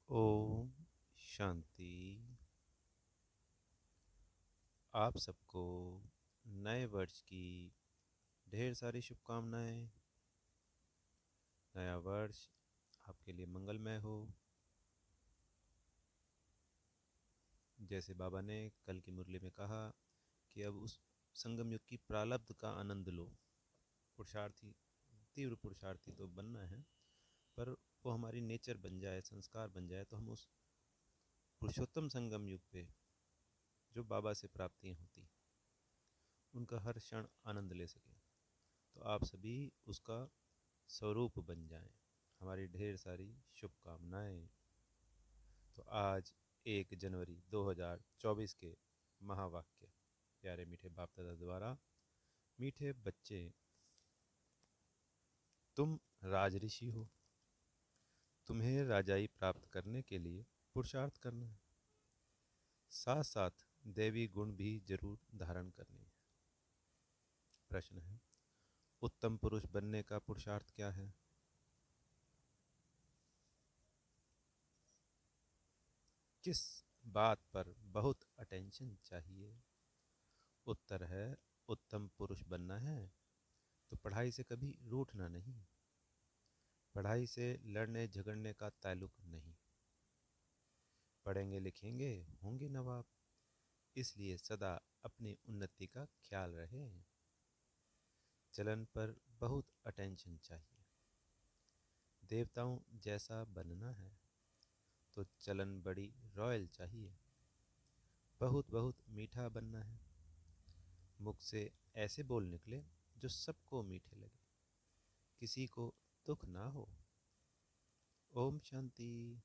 ओम शांति। आप सबको नए वर्ष की ढेर सारी शुभकामनाएं। नया वर्ष आपके लिए मंगलमय हो। जैसे बाबा ने कल की मुरली में कहा कि अब उस संगम युग की प्रारब्ध का आनंद लो। पुरुषार्थी, तीव्र पुरुषार्थी तो बनना है, पर वो हमारी नेचर बन जाए, संस्कार बन जाए, तो हम उस पुरुषोत्तम संगम युग पे जो बाबा से प्राप्तियाँ होती उनका हर क्षण आनंद ले सकें। तो आप सभी उसका स्वरूप बन जाएं। हमारी ढेर सारी शुभकामनाएं। तो आज 1 जनवरी 2024 के महावाक्य प्यारे मीठे बाप दादा द्वारा। मीठे बच्चे, तुम राजऋषि हो। तुम्हें राजाई प्राप्त करने के लिए पुरुषार्थ करना है, साथ साथ दैवी गुण भी जरूर धारण करने हैं। प्रश्न है, उत्तम पुरुष बनने का पुरुषार्थ क्या है? किस बात पर बहुत अटेंशन चाहिए? उत्तर है, उत्तम पुरुष बनना है तो पढ़ाई से कभी रूठना नहीं। पढ़ाई से लड़ने झगड़ने का ताल्लुक नहीं। पढ़ेंगे लिखेंगे होंगे नवाब, इसलिए सदा अपनी उन्नति का ख्याल रहे। चलन पर बहुत अटेंशन चाहिए। देवताओं जैसा बनना है तो चलन बड़ी रॉयल चाहिए। बहुत बहुत मीठा बनना है, मुख से ऐसे बोल निकले जो सबको मीठे लगे, किसी को दुख ना हो। ओम शांति।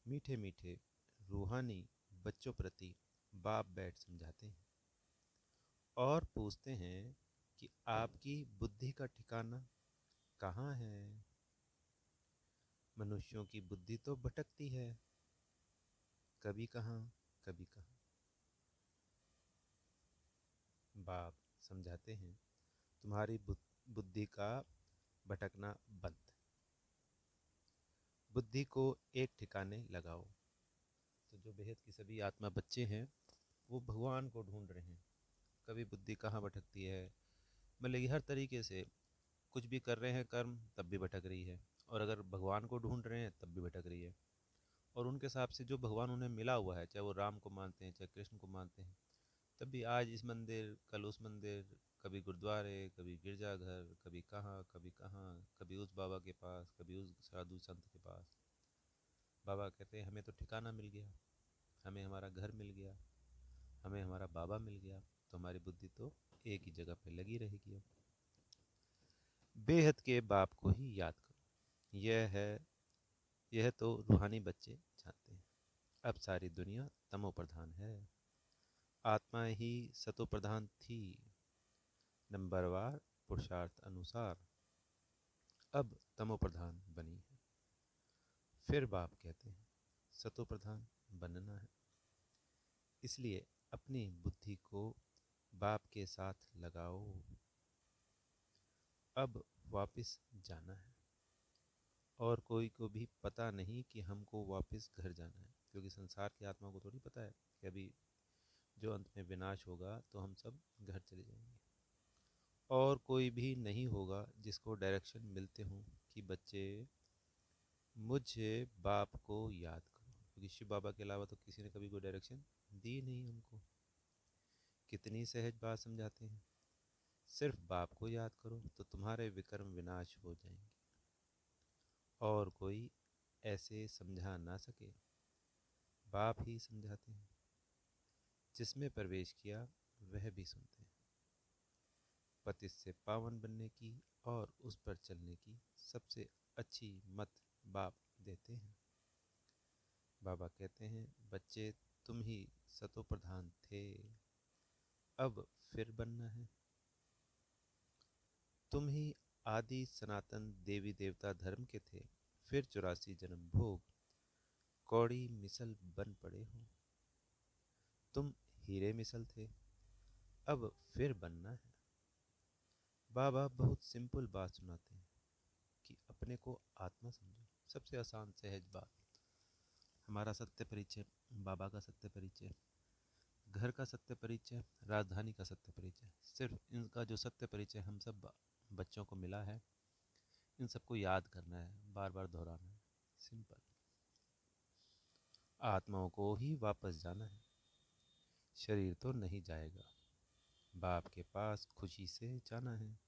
मीठे मीठे रूहानी बच्चों प्रति बाप बैठ समझाते हैं और पूछते हैं कि आपकी बुद्धि का ठिकाना कहाँ है? मनुष्यों की बुद्धि तो भटकती है, कभी कहाँ कभी कहाँ। बाप समझाते हैं, तुम्हारी बुद्धि का भटकना बंद। बुद्धि को एक ठिकाने लगाओ। तो जो बेहद की सभी आत्मा बच्चे हैं वो भगवान को ढूंढ रहे हैं। कभी बुद्धि कहाँ भटकती है, मतलब कि हर तरीके से कुछ भी कर रहे हैं कर्म तब भी भटक रही है, और अगर भगवान को ढूंढ रहे हैं तब भी भटक रही है। और उनके हिसाब से जो भगवान उन्हें मिला हुआ है, चाहे वो राम को मानते हैं चाहे कृष्ण को मानते हैं, तब भी आज इस मंदिर कल उस मंदिर, कभी गुरुद्वारे कभी गिरजाघर, कभी कहाँ कभी कहाँ, कभी उस बाबा के पास कभी उस साधु संत के पास। बाबा कहते हैं हमें तो ठिकाना मिल गया, हमें हमारा घर मिल गया, हमें हमारा बाबा मिल गया, तो हमारी बुद्धि तो एक ही जगह पे लगी रहेगी। बेहद के बाप को ही याद करो, यह तो रूहानी बच्चे जानते हैं। अब सारी दुनिया तमो प्रधान है, आत्मा ही सतो प्रधान थी। नंबरवार पुरुषार्थ अनुसार अब तमो प्रधान बनी है। फिर बाप कहते हैं सतो प्रधान बनना है, इसलिए अपनी बुद्धि को बाप के साथ लगाओ। अब वापस जाना है, और कोई को भी पता नहीं कि हमको वापस घर जाना है, क्योंकि संसार की आत्मा को थोड़ी पता है कि अभी जो अंत में विनाश होगा तो हम सब घर चले जाएंगे। और कोई भी नहीं होगा जिसको डायरेक्शन मिलते हों कि बच्चे मुझे बाप को याद करो, क्योंकि शिव बाबा के अलावा तो किसी ने कभी कोई डायरेक्शन दी नहीं हमको। कितनी सहज बात समझाते हैं, सिर्फ बाप को याद करो तो तुम्हारे विकर्म विनाश हो जाएंगे, और कोई ऐसे समझा ना सके, बाप ही समझाते हैं। जिसमें प्रवेश किया वह भी सुनते हैं। पतित से पावन बनने की और उस पर चलने की सबसे अच्छी मत बाप देते हैं। बाबा कहते हैं बच्चे तुम ही सतो प्रधान थे, अब फिर बनना है। तुम ही आदि सनातन देवी देवता धर्म के थे, फिर 84 जन्म भोग कौड़ी मिसल बन पड़े हो। तुम हीरे मिसल थे, अब फिर बनना है। बाबा बहुत सिंपल बात सुनाते हैं कि अपने को आत्मा समझो, सबसे आसान सहज बात। हमारा सत्य परिचय, बाबा का सत्य परिचय, घर का सत्य परिचय, राजधानी का सत्य परिचय, सिर्फ इनका जो सत्य परिचय हम सब बच्चों को मिला है, इन सबको याद करना है, बार बार दोहराना है। सिंपल। आत्माओं को ही वापस जाना है, शरीर तो नहीं जाएगा। बाप के पास खुशी से जाना है।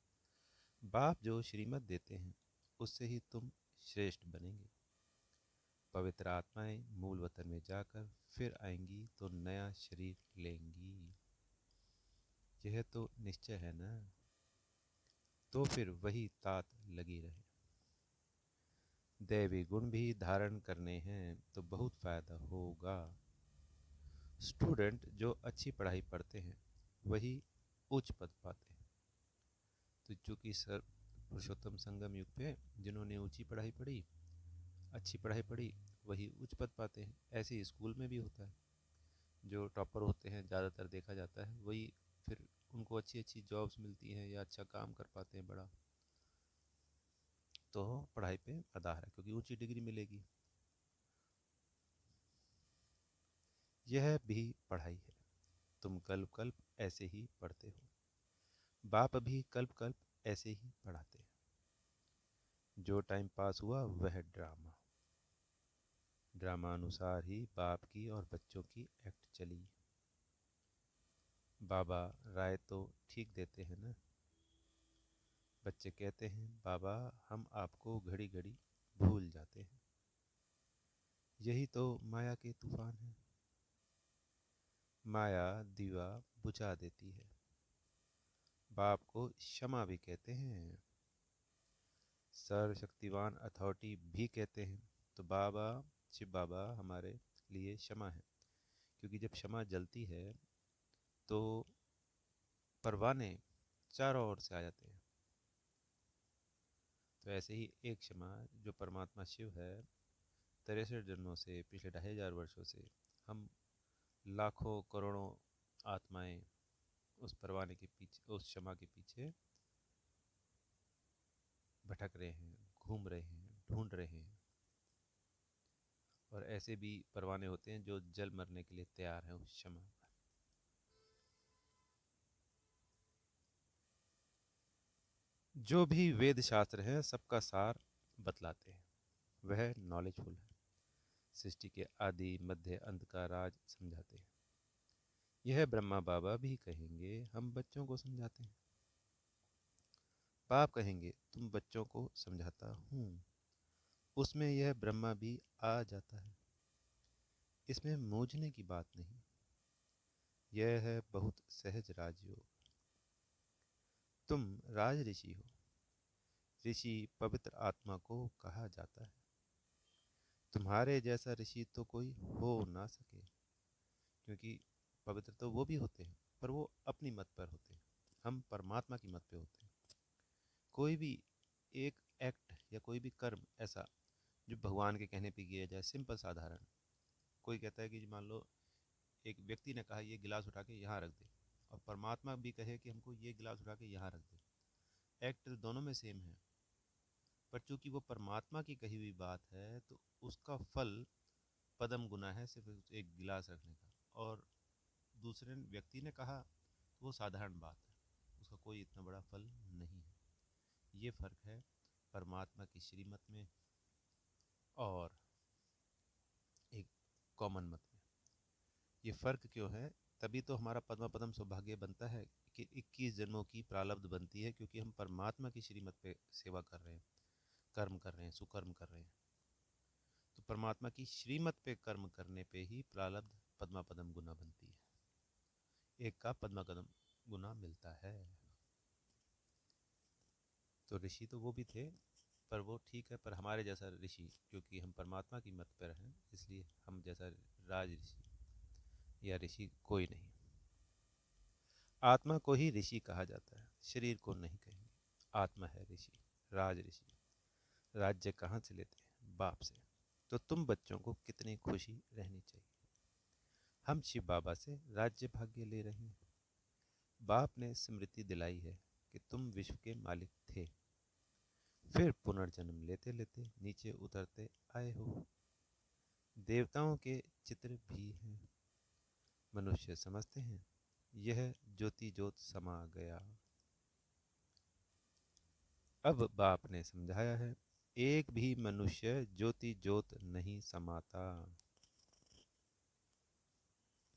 बाप जो श्रीमत देते हैं उससे ही तुम श्रेष्ठ बनेंगे। पवित्र आत्माएं मूल वतन में जाकर फिर आएंगी तो नया शरीर लेंगी। यह तो निश्चय है ना। तो फिर वही तात लगी रहे। दैवी गुण भी धारण करने हैं तो बहुत फायदा होगा। स्टूडेंट जो अच्छी पढ़ाई पढ़ते हैं वही उच्च पद पाते हैं। तो चूँकि सर पुरुषोत्तम संगम युग पे जिन्होंने ऊंची पढ़ाई पढ़ी, अच्छी पढ़ाई पढ़ी, वही उच्च पद पाते हैं। ऐसे ही स्कूल में भी होता है। जो टॉपर होते हैं ज़्यादातर देखा जाता है वही फिर उनको अच्छी अच्छी जॉब्स मिलती हैं या अच्छा काम कर पाते हैं बड़ा। तो पढ़ाई पे आधार है क्योंकि ऊंची डिग्री मिलेगी। यह भी पढ़ाई है। तुम कल्प कल्प ऐसे ही पढ़ते हो। बाप भी कल्प कल्प ऐसे ही पढ़ाते हैं। जो टाइम पास हुआ वह ड्रामा। ड्रामा अनुसार ही बाप की और बच्चों की एक्ट चली। बाबा राय तो ठीक देते हैं ना। बच्चे कहते हैं बाबा हम आपको घड़ी घड़ी भूल जाते हैं। यही तो माया के तूफान है। माया दीवा बुझा देती है। बाप को क्षमा भी कहते हैं, सर्वशक्तिवान अथॉरिटी भी कहते हैं। तो बाबा, शिव बाबा हमारे लिए क्षमा है, क्योंकि जब क्षमा जलती है तो परवाने चारों ओर से आ जाते हैं। तो ऐसे ही एक क्षमा जो परमात्मा शिव है, 63 जन्मों से, पिछले 2500 वर्षों से हम लाखों करोड़ों आत्माएं उस परवाने के पीछे, उस क्षमा के पीछे भटक रहे हैं, घूम रहे हैं, ढूंढ रहे हैं। और ऐसे भी परवाने होते हैं जो जल मरने के लिए तैयार हैं उस क्षमा पर। जो भी वेद शास्त्र हैं सबका सार बतलाते हैं, वह नॉलेजफुल है। सृष्टि के आदि मध्य अंत का राज समझाते हैं। यह ब्रह्मा बाबा भी कहेंगे हम बच्चों को समझाते हैं। बाप कहेंगे तुम बच्चों को समझाता हूँ। उसमें यह ब्रह्मा भी आ जाता है। इसमें मूझने की बात नहीं। यह है बहुत सहज राजयोग। तुम राज ऋषि हो। ऋषि पवित्र आत्मा को कहा जाता है। तुम्हारे जैसा ऋषि तो कोई हो ना सके, क्योंकि पवित्र तो वो भी होते हैं पर वो अपनी मत पर होते हैं, हम परमात्मा की मत पे होते हैं। कोई भी एक एक्ट या कोई भी कर्म ऐसा जो भगवान के कहने पे किया जाए, सिंपल साधारण। कोई कहता है कि मान लो एक व्यक्ति ने कहा ये गिलास उठा के यहाँ रख दे, और परमात्मा भी कहे कि हमको ये गिलास उठा के यहाँ रख दे, एक्ट दोनों में सेम है। पर चूंकि वो परमात्मा की कही हुई बात है तो उसका फल पदम गुना है सिर्फ एक गिलास रखने का, और दूसरे व्यक्ति ने कहा तो वो साधारण बात है, उसका कोई इतना बड़ा फल नहीं है। ये फ़र्क है परमात्मा की श्रीमत में और एक कॉमन मत में। ये फ़र्क क्यों है? तभी तो हमारा पद्मा पदम सौभाग्य बनता है कि 21 जन्मों की प्रारब्ध बनती है, क्योंकि हम परमात्मा की श्रीमत पे सेवा कर रहे हैं, कर्म कर रहे हैं, सुकर्म कर रहे हैं। तो परमात्मा की श्रीमत पे कर्म करने पे ही प्रारब्ध पद्मा पदम गुना बनती है। एक का पद्मा कदम गुना मिलता है। तो ऋषि तो वो भी थे, पर वो ठीक है, पर हमारे जैसा ऋषि, क्योंकि हम परमात्मा की मत पर हैं, इसलिए हम जैसा राज ऋषि या ऋषि कोई नहीं। आत्मा को ही ऋषि कहा जाता है, शरीर को नहीं कहेंगे। आत्मा है ऋषि, राज ऋषि। राज्य कहाँ से लेते हैं? बाप से। तो तुम बच्चों को कितनी खुशी रहनी चाहिए। हम शिव बाबा से राज्य भाग्य ले रहे हैं। बाप ने स्मृति दिलाई है कि तुम विश्व के मालिक थे, फिर पुनर्जन्म लेते लेते नीचे उतरते आए हो। देवताओं के चित्र भी हैं। मनुष्य समझते हैं यह ज्योति ज्योत समा गया। अब बाप ने समझाया है, एक भी मनुष्य ज्योति ज्योत नहीं समाता।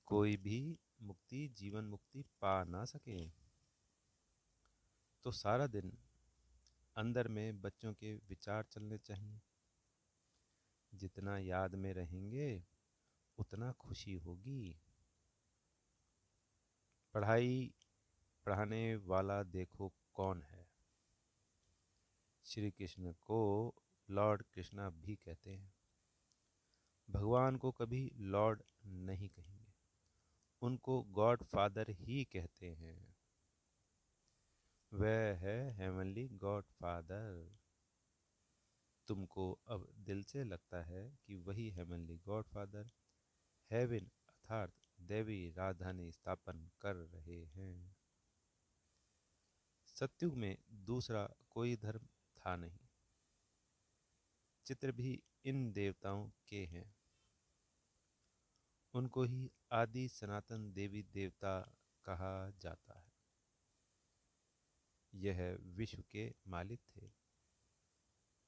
कोई भी मुक्ति जीवन मुक्ति पा ना सके तो सारा दिन अंदर में बच्चों के विचार चलने चाहिए। जितना याद में रहेंगे उतना खुशी होगी। पढ़ाई पढ़ाने वाला देखो कौन है। श्री कृष्ण को लॉर्ड कृष्णा भी कहते हैं। भगवान को कभी लॉर्ड नहीं कहेंगे, उनको गॉड फादर ही कहते हैं। वह है हेवनली गॉड फादर। तुमको अब दिल से लगता है कि वही हेवनली गॉड फादर हेवन अर्थात देवी राजधानी स्थापन कर रहे हैं। सत्युग में दूसरा कोई धर्म था नहीं। चित्र भी इन देवताओं के हैं। उनको ही आदि सनातन देवी देवता कहा जाता है। यह विश्व के मालिक थे।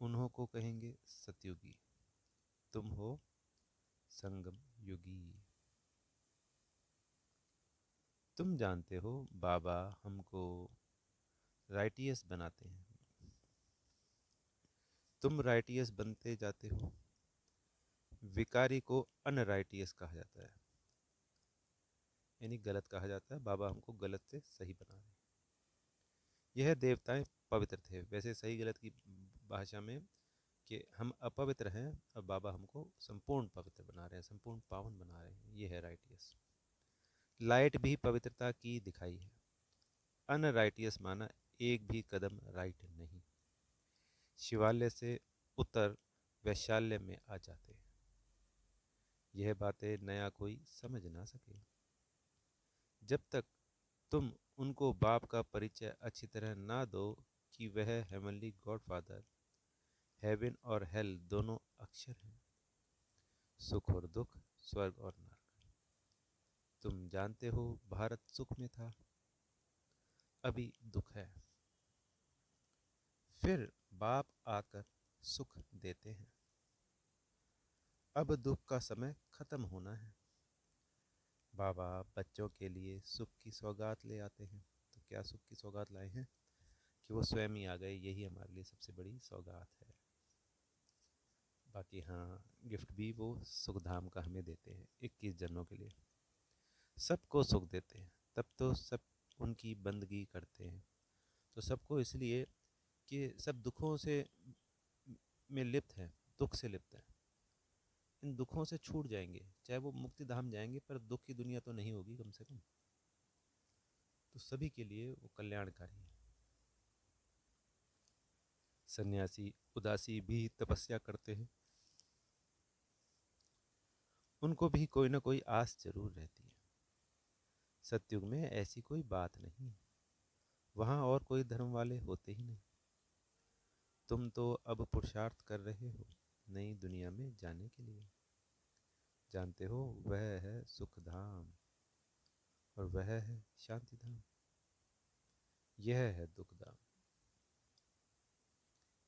उन्हों को कहेंगे सतयुगी। तुम हो संगम युगी। तुम जानते हो बाबा हमको राइटियस बनाते हैं। तुम राइटियस बनते जाते हो। विकारी को अनराइटियस कहा जाता है, यानी गलत कहा जाता है। बाबा हमको गलत से सही बना रहे हैं। यह देवताएं पवित्र थे। वैसे सही गलत की भाषा में कि हम अपवित्र हैं, अब बाबा हमको संपूर्ण पवित्र बना रहे हैं, संपूर्ण पावन बना रहे हैं। ये है राइटियस। लाइट भी पवित्रता की दिखाई है। अनराइटियस माना एक भी कदम राइट नहीं। शिवालय से उत्तर वैशाल्य में आ जाते हैं। यह बातें नया कोई समझ ना सके। जब तक तुम उनको बाप का परिचय अच्छी तरह ना दो कि वह हेवनली गॉड फादर, हेवन और हेल दोनों अक्षर हैं, सुख और दुख, स्वर्ग और नरक। तुम जानते हो भारत सुख में था, अभी दुख है। फिर बाप आकर सुख देते हैं। अब दुख का समय खत्म होना है। बाबा बच्चों के लिए सुख की सौगात ले आते हैं। तो क्या सुख की सौगात लाए हैं कि वो स्वयं ही आ गए। यही हमारे लिए सबसे बड़ी सौगात है। बाकी हाँ, गिफ्ट भी वो सुखधाम का हमें देते हैं 21 जन्मों के लिए। सबको सुख देते हैं, तब तो सब उनकी बंदगी करते हैं। तो सबको इसलिए कि सब दुखों से में लिप्त हैं, दुख से लिप्त हैं। इन दुखों से छूट जाएंगे, चाहे वो मुक्ति धाम जाएंगे, पर दुख की दुनिया तो नहीं होगी कम से कम। तो सभी के लिए वो कल्याणकारी है। सन्यासी उदासी भी तपस्या करते हैं। उनको भी कोई ना कोई आस जरूर रहती है। सतयुग में ऐसी कोई बात नहीं, वहाँ और कोई धर्म वाले होते ही नहीं। तुम तो अब पुरुषार्थ कर रहे हो नई दुनिया में जाने के लिए। जानते हो वह है सुख धाम और वह है शांति धाम। यह है दुख धाम।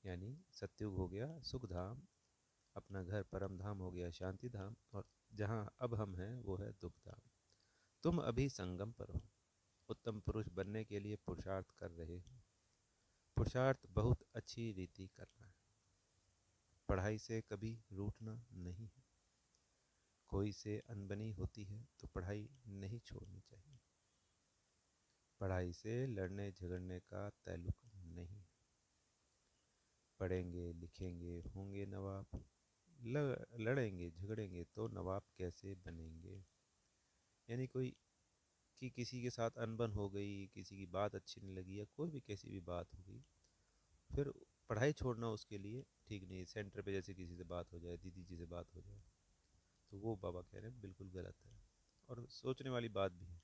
यानी सतयुग हो गया सुख धाम, अपना घर परम धाम हो गया शांति धाम, और जहाँ अब हम हैं वो है दुख धाम। तुम अभी संगम पर हो। उत्तम पुरुष बनने के लिए पुरुषार्थ कर रहे हो। पुरुषार्थ बहुत अच्छी रीति करना है। पढ़ाई से कभी रूठना नहीं है। कोई से अनबनी होती है तो पढ़ाई नहीं छोड़नी चाहिए। पढ़ाई से लड़ने झगड़ने का ताल्लुक नहीं। पढ़ेंगे लिखेंगे होंगे नवाब, लड़ेंगे झगड़ेंगे तो नवाब कैसे बनेंगे। यानी कोई कि किसी के साथ अनबन हो गई, किसी की बात अच्छी नहीं लगी, या कोई भी कैसी भी बात हो गई, फिर पढ़ाई छोड़ना उसके लिए ठीक नहीं। सेंटर पे जैसे किसी से बात हो जाए, दीदी जी से बात हो जाए, तो वो बाबा कह रहे हैं बिल्कुल गलत है। और सोचने वाली बात भी है।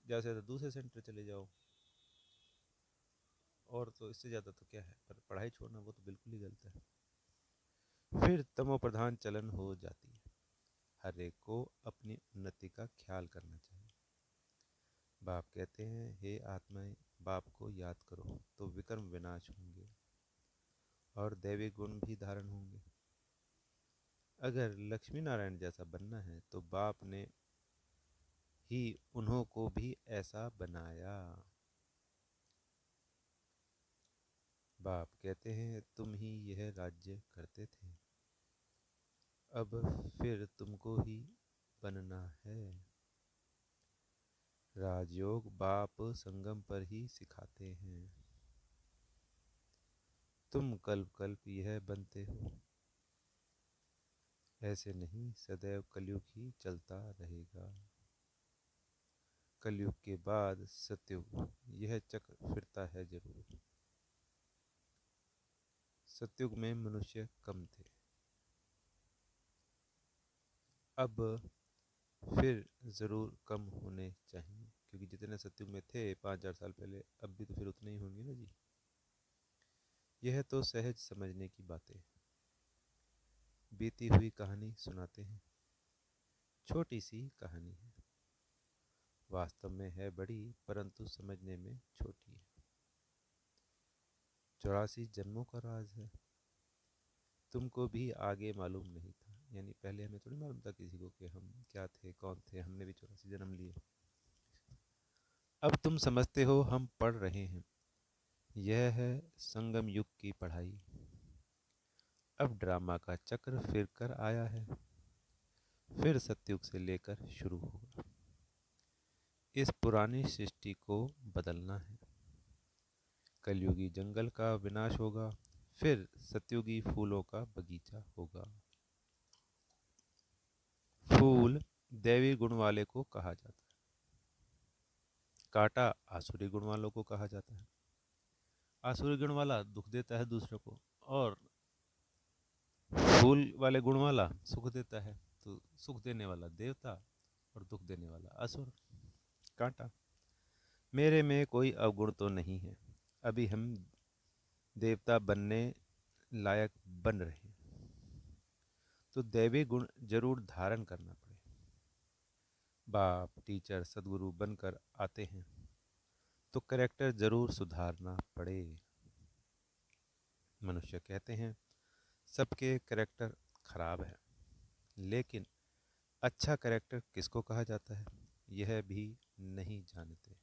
ज़्यादा से ज़्यादा दूसरे सेंटर चले जाओ, और तो इससे ज़्यादा तो क्या है। पर पढ़ाई छोड़ना वो तो बिल्कुल ही गलत है। फिर तमो प्रधान चलन हो जाती है। हर एक को अपनी उन्नति का ख्याल करना चाहिए। बाप कहते हैं, हे आत्माएं, बाप को याद करो तो विकर्म विनाश होंगे और दैवी गुण भी धारण होंगे। अगर लक्ष्मी नारायण जैसा बनना है तो बाप ने ही उन्हों को भी ऐसा बनाया। बाप कहते हैं, तुम ही यह राज्य करते थे, अब फिर तुमको ही बनना है। राजयोग बाप संगम पर ही सिखाते हैं। तुम कल्प कल्प यह बनते हो, ऐसे नहीं सदैव कलयुग ही चलता रहेगा। कलयुग के बाद सतयुग, यह चक्र फिरता है जरूर। सतयुग में मनुष्य कम थे, अब फिर ज़रूर कम होने चाहिए, क्योंकि जितने सतयुग में थे 5000 साल पहले, अब भी तो फिर उतने ही होंगे ना जी। यह तो सहज समझने की बातें, बीती हुई कहानी सुनाते हैं। छोटी सी कहानी है, वास्तव में है बड़ी, परंतु समझने में छोटी है। 84 जन्मों का राज है, तुमको भी आगे मालूम नहीं था। यानी पहले हमें थोड़ी मालूम था किसी को कि हम क्या थे, कौन थे। हमने भी 84 जन्म लिए। अब तुम समझते हो हम पढ़ रहे हैं, यह है संगम युग की पढ़ाई। अब ड्रामा का चक्र फिर कर आया है, फिर सतयुग से लेकर शुरू होगा। इस पुरानी सृष्टि को बदलना है। कलयुगी जंगल का विनाश होगा, फिर सतयुगी फूलों का बगीचा होगा। फूल दैवी गुण वाले को कहा जाता है, कांटा आसुरी गुण वालों को कहा जाता है। आसुरी गुण वाला दुख देता है दूसरों को, और फूल वाले गुण वाला सुख देता है। तो सुख देने वाला देवता और दुख देने वाला असुर, कांटा। मेरे में कोई अवगुण तो नहीं है, अभी हम देवता बनने लायक बन रहे हैं, तो दैवी गुण जरूर धारण करना पड़े। बाप टीचर सदगुरु बनकर आते हैं तो कैरेक्टर जरूर सुधारना पड़े। मनुष्य कहते हैं सबके कैरेक्टर खराब है, लेकिन अच्छा कैरेक्टर किसको कहा जाता है यह भी नहीं जानते।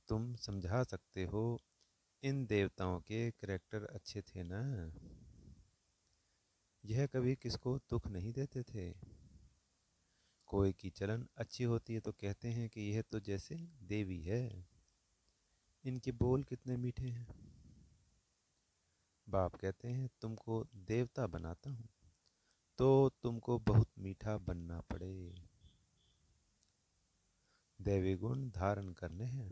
तुम समझा सकते हो, इन देवताओं के कैरेक्टर अच्छे थे ना, यह कभी किसको दुख नहीं देते थे। कोई की चलन अच्छी होती है तो कहते हैं कि यह तो जैसे देवी है, इनके बोल कितने मीठे हैं। बाप कहते हैं तुमको देवता बनाता हूँ तो तुमको बहुत मीठा बनना पड़े, दैवी गुण धारण करने हैं।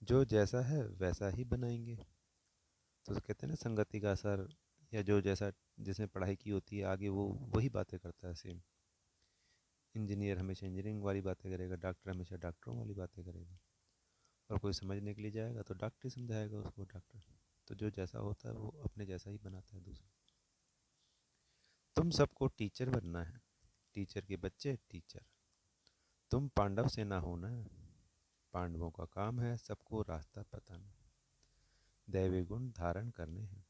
जो जैसा है वैसा ही बनाएंगे। तो कहते हैं ना संगति का असर, या जो जैसा जिसने पढ़ाई की होती है आगे वो वही बातें करता है। सेम इंजीनियर हमेशा इंजीनियरिंग वाली बातें करेगा, डॉक्टर हमेशा डॉक्टरों वाली बातें करेगा, और कोई समझने के लिए जाएगा तो डॉक्टर ही समझाएगा उसको डॉक्टर। तो जो जैसा होता है वो अपने जैसा ही बनाता है दूसरा। तुम सबको टीचर बनना है, टीचर के बच्चे टीचर। तुम पांडव से ना होना, पांडवों का काम है सबको रास्ता बताना। दैवी गुण धारण करने हैं,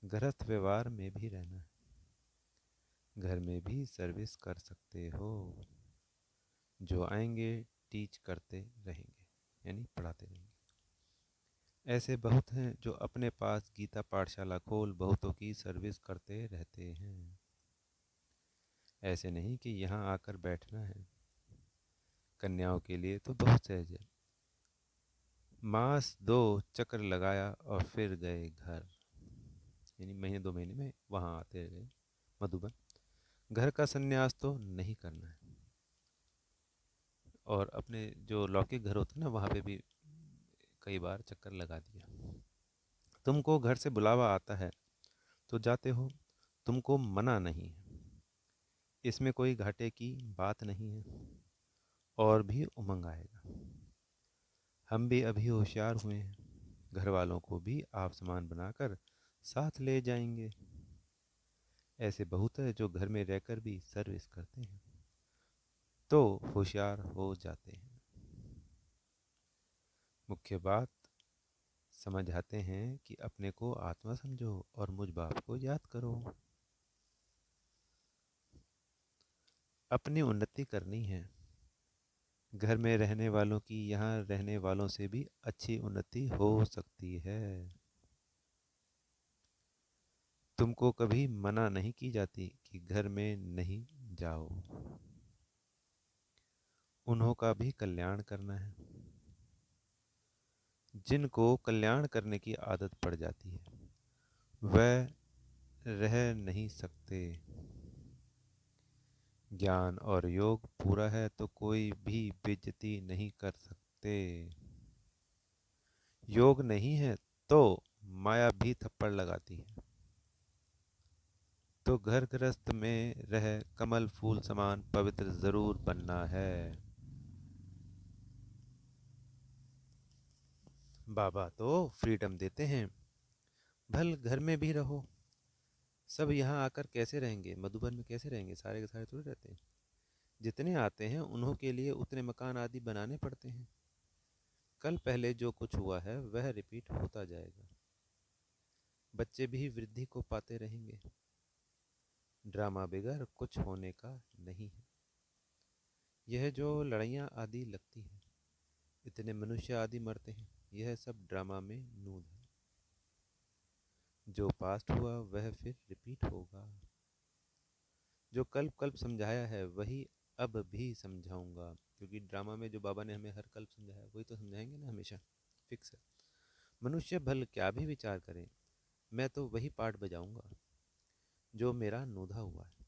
गृहस्थ व्यवहार में भी रहना है, घर में भी सर्विस कर सकते हो। जो आएंगे टीच करते रहेंगे, यानी पढ़ाते रहेंगे। ऐसे बहुत हैं जो अपने पास गीता पाठशाला खोल बहुतों की सर्विस करते रहते हैं। ऐसे नहीं कि यहाँ आकर बैठना है, कन्याओं के लिए तो बहुत सहज है। मास 2 चक्र लगाया और फिर गए घर, यानी महीने 2 महीने में वहाँ आते गए मधुबन। घर का संन्यास तो नहीं करना है, और अपने जो लौकिक घर होते हैं ना वहाँ पे भी कई बार चक्कर लगा दिया। तुमको घर से बुलावा आता है तो जाते हो, तुमको मना नहीं है, इसमें कोई घाटे की बात नहीं है, और भी उमंग आएगा। हम भी अभी होशियार हुए हैं, घर वालों को भी आप समान बनाकर साथ ले जाएंगे। ऐसे बहुत है जो घर में रहकर भी सर्विस करते हैं तो होशियार हो जाते हैं। मुख्य बात समझ आते हैं कि अपने को आत्मा समझो और मुझ बाप को याद करो। अपनी उन्नति करनी है। घर में रहने वालों की यहाँ रहने वालों से भी अच्छी उन्नति हो सकती है। तुमको कभी मना नहीं की जाती कि घर में नहीं जाओ। उन्हों का भी कल्याण करना है। जिनको कल्याण करने की आदत पड़ जाती है वह रह नहीं सकते। ज्ञान और योग पूरा है तो कोई भी बेइज्जती नहीं कर सकते। योग नहीं है तो माया भी थप्पड़ लगाती है। तो घर गृहस्थ में रह कमल फूल समान पवित्र जरूर बनना है। बाबा तो फ्रीडम देते हैं, भल घर में भी रहो। सब यहाँ आकर कैसे रहेंगे, मधुबन में कैसे रहेंगे, सारे के सारे थोड़ी रहते हैं। जितने आते हैं उन्हों के लिए उतने मकान आदि बनाने पड़ते हैं। कल पहले जो कुछ हुआ है वह रिपीट होता जाएगा। बच्चे भी वृद्धि को पाते रहेंगे। ड्रामा बिगर कुछ होने का नहीं है। यह जो लड़ाइयाँ आदि लगती हैं, इतने मनुष्य आदि मरते हैं, यह सब ड्रामा में नूद है। जो पास्ट हुआ वह फिर रिपीट होगा। जो कल्प कल्प समझाया है वही अब भी समझाऊंगा, क्योंकि ड्रामा में जो बाबा ने हमें हर कल्प समझाया वही तो समझाएंगे ना, हमेशा फिक्स है। मनुष्य भल क्या भी विचार करें, मैं तो वही पार्ट बजाऊंगा जो मेरा नूधा हुआ है।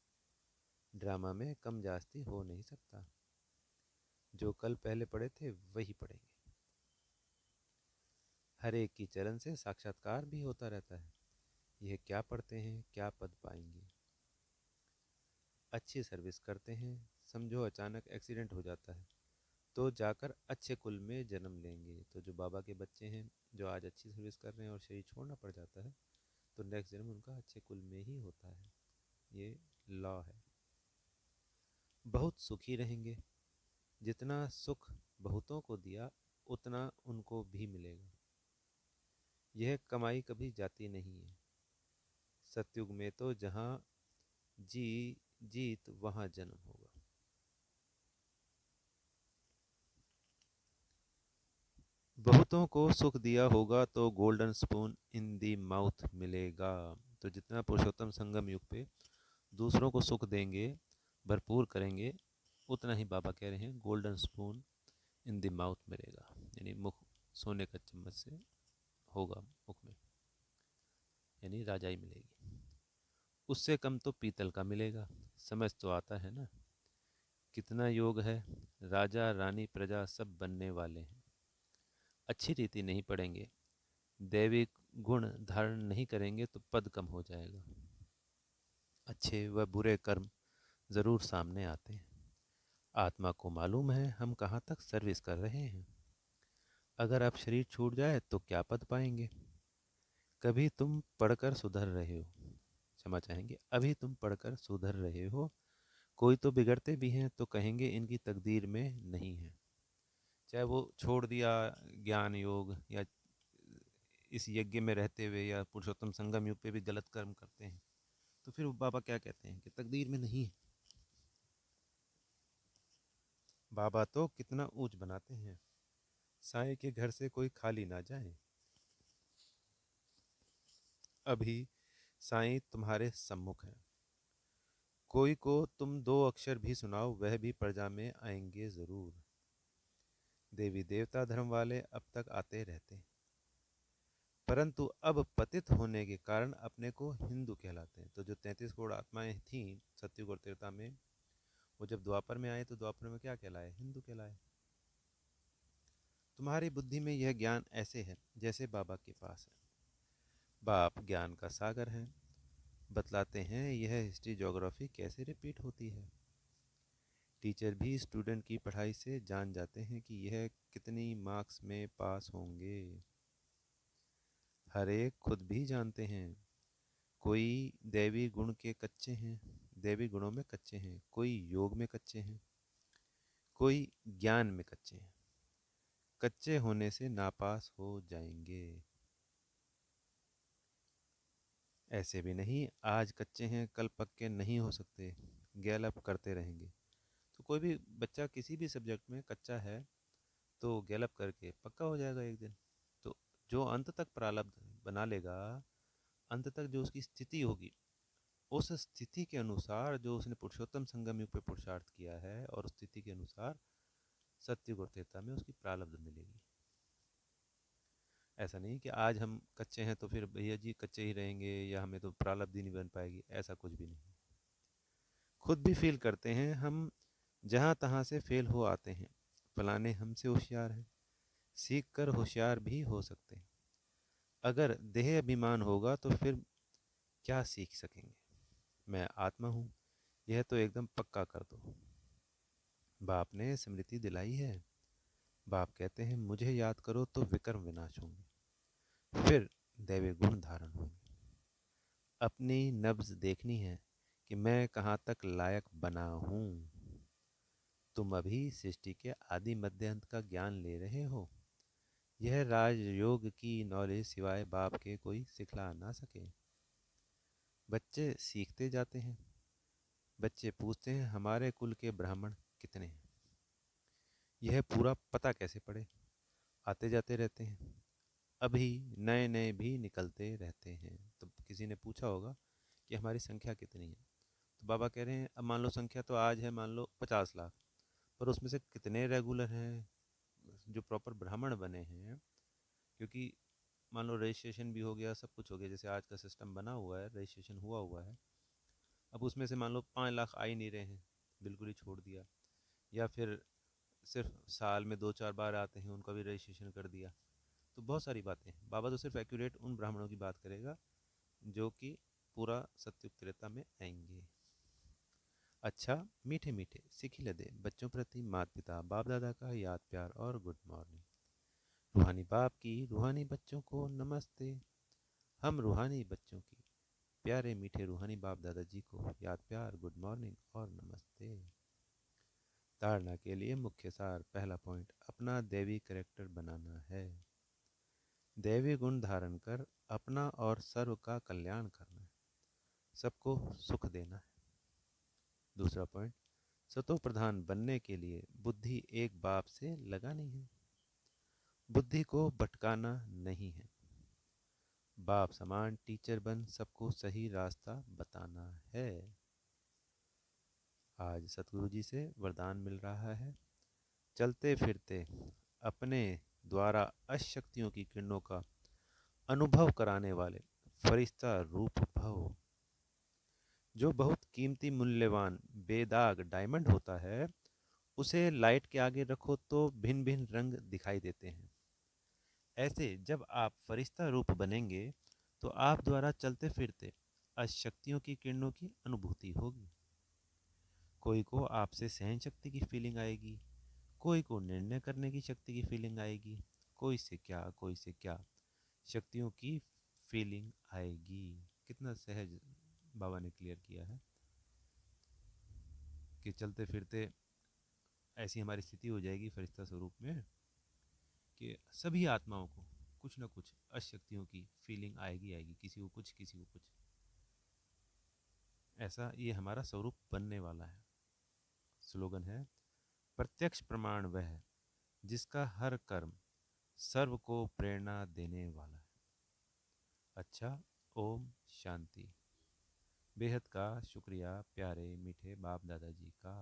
ड्रामा में कम जास्ती हो नहीं सकता। जो कल पहले पढ़े थे वही पढ़ेंगे। हर एक की चरण से साक्षात्कार भी होता रहता है। यह क्या पढ़ते हैं क्या पद पाएंगे। अच्छी सर्विस करते हैं, समझो अचानक एक्सीडेंट हो जाता है तो जाकर अच्छे कुल में जन्म लेंगे। तो जो बाबा के बच्चे हैं जो आज अच्छी सर्विस कर रहे हैं और शरीर छोड़ना पड़ जाता है तो नेक्स्ट जन्म उनका अच्छे कुल में ही होता है। ये लॉ है। बहुत सुखी रहेंगे। जितना सुख बहुतों को दिया उतना उनको भी मिलेगा। यह कमाई कभी जाती नहीं है। सतयुग में तो जहाँ जी जीत वहाँ जन्म होगा। बहुतों को सुख दिया होगा तो golden spoon in the mouth मिलेगा। तो जितना पुरुषोत्तम संगम युग पे दूसरों को सुख देंगे, भरपूर करेंगे, उतना ही बाबा कह रहे हैं golden spoon in the mouth मिलेगा, यानी मुख सोने का चम्मच से होगा मुख में, यानी राजाई मिलेगी। उससे कम तो पीतल का मिलेगा। समझ तो आता है ना कितना योग है। राजा रानी प्रजा सब बनने वाले हैं। अच्छी रीति नहीं पढ़ेंगे, दैविक गुण धारण नहीं करेंगे तो पद कम हो जाएगा। अच्छे व बुरे कर्म जरूर सामने आते हैं। आत्मा को मालूम है हम कहाँ तक सर्विस कर रहे हैं। अगर अब शरीर छूट जाए तो क्या पद पाएंगे। कभी तुम पढ़कर सुधर रहे हो, क्षमा चाहेंगे, अभी तुम पढ़कर सुधर रहे हो। कोई तो बिगड़ते भी हैं तो कहेंगे इनकी तकदीर में नहीं है। चाहे वो छोड़ दिया ज्ञान योग या इस यज्ञ में रहते हुए या पुरुषोत्तम संगम युग पे भी गलत कर्म करते हैं, तो फिर बाबा क्या कहते हैं कि तकदीर में नहीं है। बाबा तो कितना ऊंच बनाते हैं, साईं के घर से कोई खाली ना जाए। अभी साईं तुम्हारे सम्मुख है। कोई को तुम दो अक्षर भी सुनाओ वह भी प्रजा में आएंगे जरूर। देवी देवता धर्म वाले अब तक आते रहते हैं, परंतु अब पतित होने के कारण अपने को हिंदू कहलाते हैं। तो जो 33 करोड़ आत्माएं थीं सतयुग और त्रेता में, वो जब द्वापर में आए तो द्वापर में क्या कहलाए, हिंदू कहलाए। तुम्हारी बुद्धि में यह ज्ञान ऐसे है जैसे बाबा के पास है। बाप ज्ञान का सागर है, बतलाते हैं यह हिस्ट्री ज्योग्राफी कैसे रिपीट होती है। टीचर भी स्टूडेंट की पढ़ाई से जान जाते हैं कि यह कितनी मार्क्स में पास होंगे। हर एक खुद भी जानते हैं कोई दैवी गुण के कच्चे हैं, दैवी गुणों में कच्चे हैं, कोई योग में कच्चे हैं, कोई ज्ञान में कच्चे हैं। कच्चे होने से नापास हो जाएंगे। ऐसे भी नहीं आज कच्चे हैं कल पक्के नहीं हो सकते, गैलअप करते रहेंगे। तो कोई भी बच्चा किसी भी सब्जेक्ट में कच्चा है तो गैलअप करके पक्का हो जाएगा एक दिन। तो जो अंत तक प्रारब्ध बना लेगा, अंत तक जो उसकी स्थिति होगी, उस स्थिति के अनुसार जो उसने पुरुषोत्तम संगम युग पे पुरुषार्थ किया है और उस स्थिति के अनुसार सत्युग और त्रेता में उसकी प्रारब्ध मिलेगी। ऐसा नहीं कि आज हम कच्चे हैं तो फिर भैया जी कच्चे ही रहेंगे या हमें तो प्रारब्ध ही नहीं बन पाएगी, ऐसा कुछ भी नहीं। खुद भी फील करते हैं हम जहाँ तहाँ से फेल हो आते हैं, फलाने हमसे होशियार है, सीख कर होशियार भी हो सकते हैं। अगर देह अभिमान होगा तो फिर क्या सीख सकेंगे। मैं आत्मा हूँ यह तो एकदम पक्का कर दो। बाप ने स्मृति दिलाई है। बाप कहते हैं मुझे याद करो तो विकर्म विनाश होंगे, फिर दैवी गुण धारण होंगे। अपनी नब्ज देखनी है कि मैं कहाँ तक लायक बना हूँ। तुम अभी सृष्टि के आदि मध्य अंत का ज्ञान ले रहे हो। यह राजयोग की नॉलेज सिवाय बाप के कोई सिखला ना सके। बच्चे सीखते जाते हैं। बच्चे पूछते हैं हमारे कुल के ब्राह्मण कितने हैं। यह पूरा पता कैसे पड़े, आते जाते रहते हैं, अभी नए नए भी निकलते रहते हैं। तो किसी ने पूछा होगा कि हमारी संख्या कितनी है, तो बाबा कह रहे हैं अब मान लो संख्या तो आज है मान लो 50 लाख, पर उसमें से कितने रेगुलर हैं जो प्रॉपर ब्राह्मण बने हैं। क्योंकि मान लो रजिस्ट्रेशन भी हो गया, सब कुछ हो गया, जैसे आज का सिस्टम बना हुआ है, रजिस्ट्रेशन हुआ हुआ है, अब उसमें से मान लो 5 लाख आ ही नहीं रहे हैं, बिल्कुल ही छोड़ दिया, या फिर सिर्फ साल में 2-4 बार आते हैं उनका भी रजिस्ट्रेशन कर दिया। तो बहुत सारी बातें हैं। बाबा तो सिर्फ एक्यूरेट उन ब्राह्मणों की बात करेगा जो कि पूरा सत्युग त्रेता में आएंगे। अच्छा मीठे मीठे सिखिल दे बच्चों प्रति माता पिता बाप दादा का याद प्यार और गुड मॉर्निंग। रूहानी बाप की रूहानी बच्चों को नमस्ते। हम रूहानी बच्चों की प्यारे मीठे रूहानी बाप दादाजी को याद प्यार गुड मॉर्निंग और नमस्ते। धारणा के लिए मुख्य सार। पहला पॉइंट, अपना दैवी कैरेक्टर बनाना है। दैवी गुण धारण कर अपना और सर्व का कल्याण करना है, सबको सुख देना है। दूसरा पॉइंट, सतो प्रधान बनने के लिए बुद्धि एक बाप से लगानी है, बुद्धि को भटकाना नहीं है। बाप समान टीचर बन सबको सही रास्ता बताना है। आज सतगुरु जी से वरदान मिल रहा है, चलते फिरते अपने द्वारा अशक्तियों की किरणों का अनुभव कराने वाले फरिश्ता रूप भव। जो बहुत कीमती मूल्यवान बेदाग डायमंड होता है, उसे लाइट के आगे रखो तो भिन्न भिन्न रंग दिखाई देते हैं। ऐसे जब आप फरिश्ता रूप बनेंगे तो आप द्वारा चलते फिरते अशक्तियों की किरणों की अनुभूति होगी। कोई को आपसे सहन शक्ति की फीलिंग आएगी, कोई को निर्णय करने की शक्ति की फीलिंग आएगी, कोई से क्या शक्तियों की फीलिंग आएगी। कितना सहज बाबा ने क्लियर किया है कि चलते फिरते ऐसी हमारी स्थिति हो जाएगी फरिश्ता स्वरूप में कि सभी आत्माओं को कुछ न कुछ अशक्तियों की फीलिंग आएगी, किसी को कुछ किसी को कुछ। ऐसा ये हमारा स्वरूप बनने वाला है। स्लोगन है, प्रत्यक्ष प्रमाण वह है जिसका हर कर्म सर्व को प्रेरणा देने वाला है। अच्छा, ओम शांति। बेहद का शुक्रिया प्यारे मीठे बाप दादाजी का।